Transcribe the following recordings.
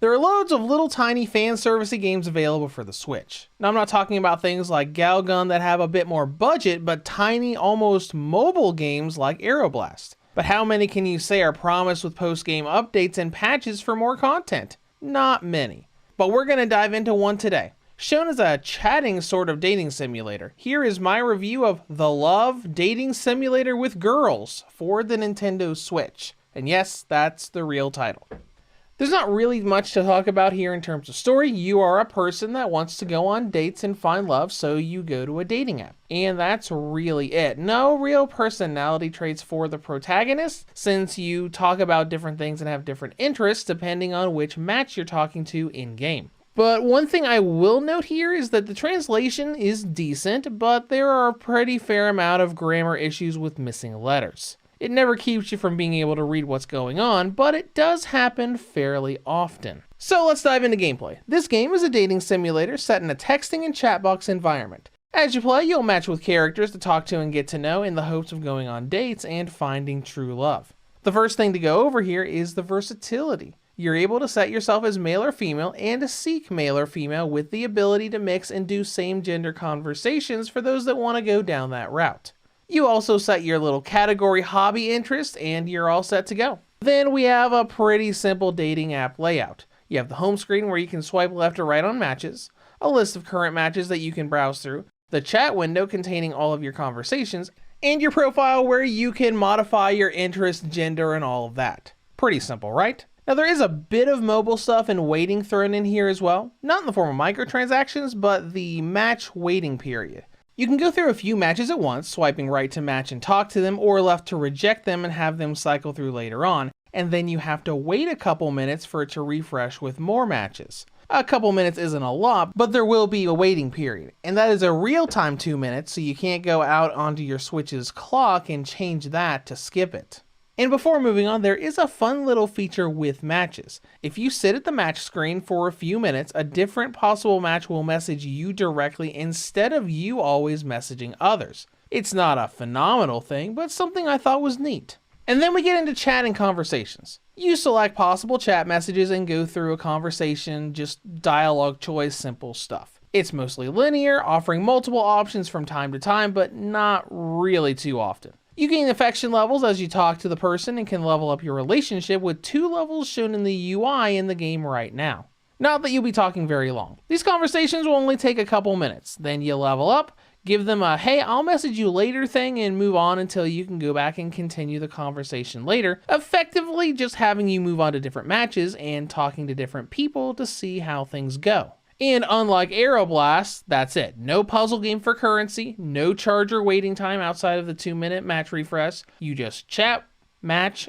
There are loads of little tiny fan servicey games available for the Switch. Now I'm not talking about things like Galgun that have a bit more budget, but tiny, almost mobile games like Aeroblast. But how many can you say are promised with post-game updates and patches for more content? Not many. But we're going to dive into one today. Shown as a chatting sort of dating simulator, here is my review of The Love Dating Simulator with Girls for the Nintendo Switch. And yes, that's the real title. There's not really much to talk about here in terms of story. You are a person that wants to go on dates and find love, so you go to a dating app. And that's really it. No real personality traits for the protagonist, since you talk about different things and have different interests depending on which match you're talking to in-game. But one thing I will note here is that the translation is decent, but there are a pretty fair amount of grammar issues with missing letters. It never keeps you from being able to read what's going on, but it does happen fairly often. So let's dive into gameplay. This game is a dating simulator set in a texting and chat box environment. As you play, you'll match with characters to talk to and get to know in the hopes of going on dates and finding true love. The first thing to go over here is the versatility. You're able to set yourself as male or female and to seek male or female with the ability to mix and do same gender conversations for those that want to go down that route. You also set your little category hobby interest and you're all set to go. Then we have a pretty simple dating app layout. You have the home screen where you can swipe left or right on matches, a list of current matches that you can browse through, the chat window containing all of your conversations, and your profile where you can modify your interest, gender, and all of that. Pretty simple, right? Now there is a bit of mobile stuff and waiting thrown in here as well. Not in the form of microtransactions, but the match waiting period. You can go through a few matches at once, swiping right to match and talk to them, or left to reject them and have them cycle through later on, and then you have to wait a couple minutes for it to refresh with more matches. A couple minutes isn't a lot, but there will be a waiting period, and that is a real-time 2 minutes, so you can't go out onto your Switch's clock and change that to skip it. And before moving on, there is a fun little feature with matches. If you sit at the match screen for a few minutes, a different possible match will message you directly instead of you always messaging others. It's not a phenomenal thing, but something I thought was neat. And then we get into chat and conversations. You select possible chat messages and go through a conversation, just dialogue choice, simple stuff. It's mostly linear, offering multiple options from time to time, but not really too often. You gain affection levels as you talk to the person and can level up your relationship with 2 levels shown in the UI in the game right now. Not that you'll be talking very long. These conversations will only take a couple minutes. Then you level up, give them a hey, I'll message you later thing and move on until you can go back and continue the conversation later, effectively just having you move on to different matches and talking to different people to see how things go. And unlike Aeroblast, that's it. No puzzle game for currency, no charger waiting time outside of the 2-minute match refresh. You just chat, match,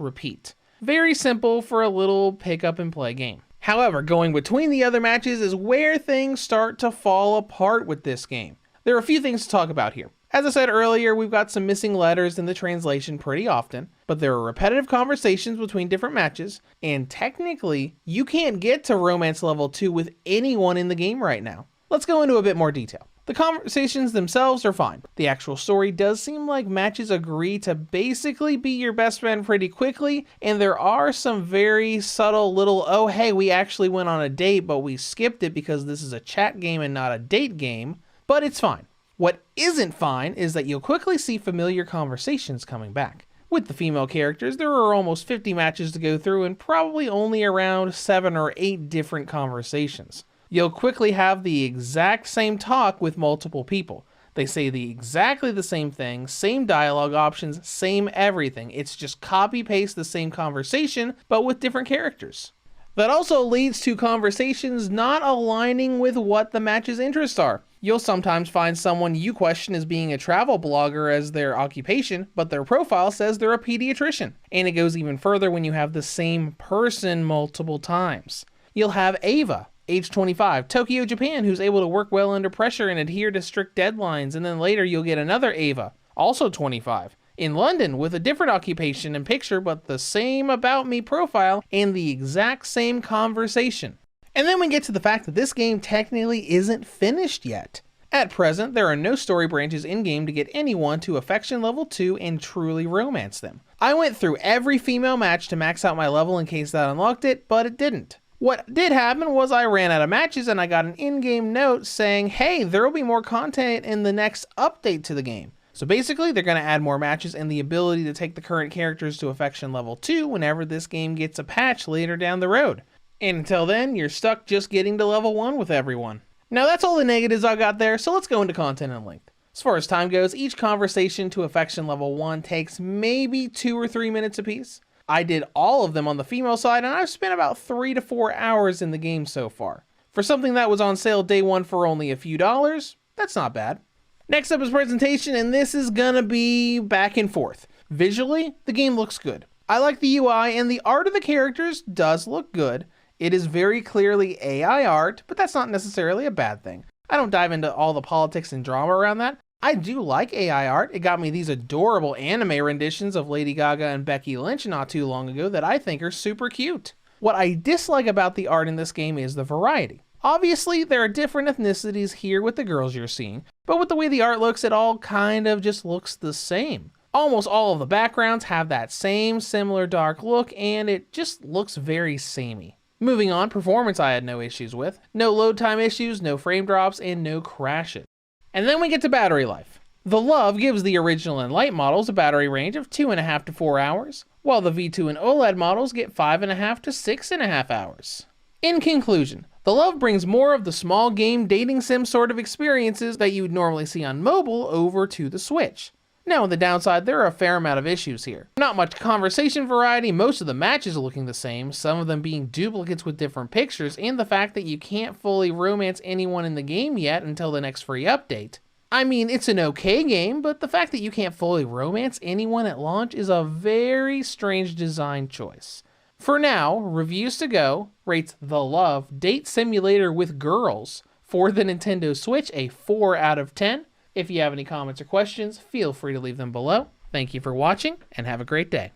repeat. Very simple for a little pick up and play game. However, going between the other matches is where things start to fall apart with this game. There are a few things to talk about here. As I said earlier, we've got some missing letters in the translation pretty often, but there are repetitive conversations between different matches, and technically, you can't get to Romance Level 2 with anyone in the game right now. Let's go into a bit more detail. The conversations themselves are fine. The actual story does seem like matches agree to basically be your best friend pretty quickly, and there are some very subtle little, oh hey, we actually went on a date, but we skipped it because this is a chat game and not a date game, but it's fine. What isn't fine is that you'll quickly see familiar conversations coming back. With the female characters, there are almost 50 matches to go through and probably only around 7 or 8 different conversations. You'll quickly have the exact same talk with multiple people. They say exactly the same thing, same dialogue options, same everything. It's just copy-paste the same conversation, but with different characters. That also leads to conversations not aligning with what the match's interests are. You'll sometimes find someone you question as being a travel blogger as their occupation, but their profile says they're a pediatrician. And it goes even further when you have the same person multiple times. You'll have Ava, age 25, Tokyo, Japan, who's able to work well under pressure and adhere to strict deadlines, and then later you'll get another Ava, also 25, in London with a different occupation and picture, but the same About Me profile and the exact same conversation. And then we get to the fact that this game technically isn't finished yet. At present, there are no story branches in-game to get anyone to affection level 2 and truly romance them. I went through every female match to max out my level in case that unlocked it, but it didn't. What did happen was I ran out of matches and I got an in-game note saying, hey, there will be more content in the next update to the game. So basically, they're going to add more matches and the ability to take the current characters to affection level 2 whenever this game gets a patch later down the road. And until then, you're stuck just getting to level 1 with everyone. Now that's all the negatives I got there, so let's go into content and length. As far as time goes, each conversation to affection level 1 takes maybe 2 or 3 minutes apiece. I did all of them on the female side and I've spent about 3 to 4 hours in the game so far. For something that was on sale day 1 for only a few dollars, that's not bad. Next up is presentation, and this is gonna be back and forth. Visually, the game looks good. I like the UI and the art of the characters does look good. It is very clearly AI art, but that's not necessarily a bad thing. I don't dive into all the politics and drama around that. I do like AI art. It got me these adorable anime renditions of Lady Gaga and Becky Lynch not too long ago that I think are super cute. What I dislike about the art in this game is the variety. Obviously, there are different ethnicities here with the girls you're seeing, but with the way the art looks, it all kind of just looks the same. Almost all of the backgrounds have that same similar dark look, and it just looks very samey. Moving on, performance I had no issues with. No load time issues, no frame drops, and no crashes. And then we get to battery life. The Love gives the original and light models a battery range of 2.5 to 4 hours, while the V2 and OLED models get 5.5 to 6.5 hours. In conclusion, the Love brings more of the small game dating sim sort of experiences that you would normally see on mobile over to the Switch. Now on the downside, there are a fair amount of issues here. Not much conversation variety, most of the matches are looking the same, some of them being duplicates with different pictures, and the fact that you can't fully romance anyone in the game yet until the next free update. I mean, it's an okay game, but the fact that you can't fully romance anyone at launch is a very strange design choice. For now, Reviews to Go rates The Love Date Simulator with Girls for the Nintendo Switch a 4 out of 10. If you have any comments or questions, feel free to leave them below. Thank you for watching, and have a great day.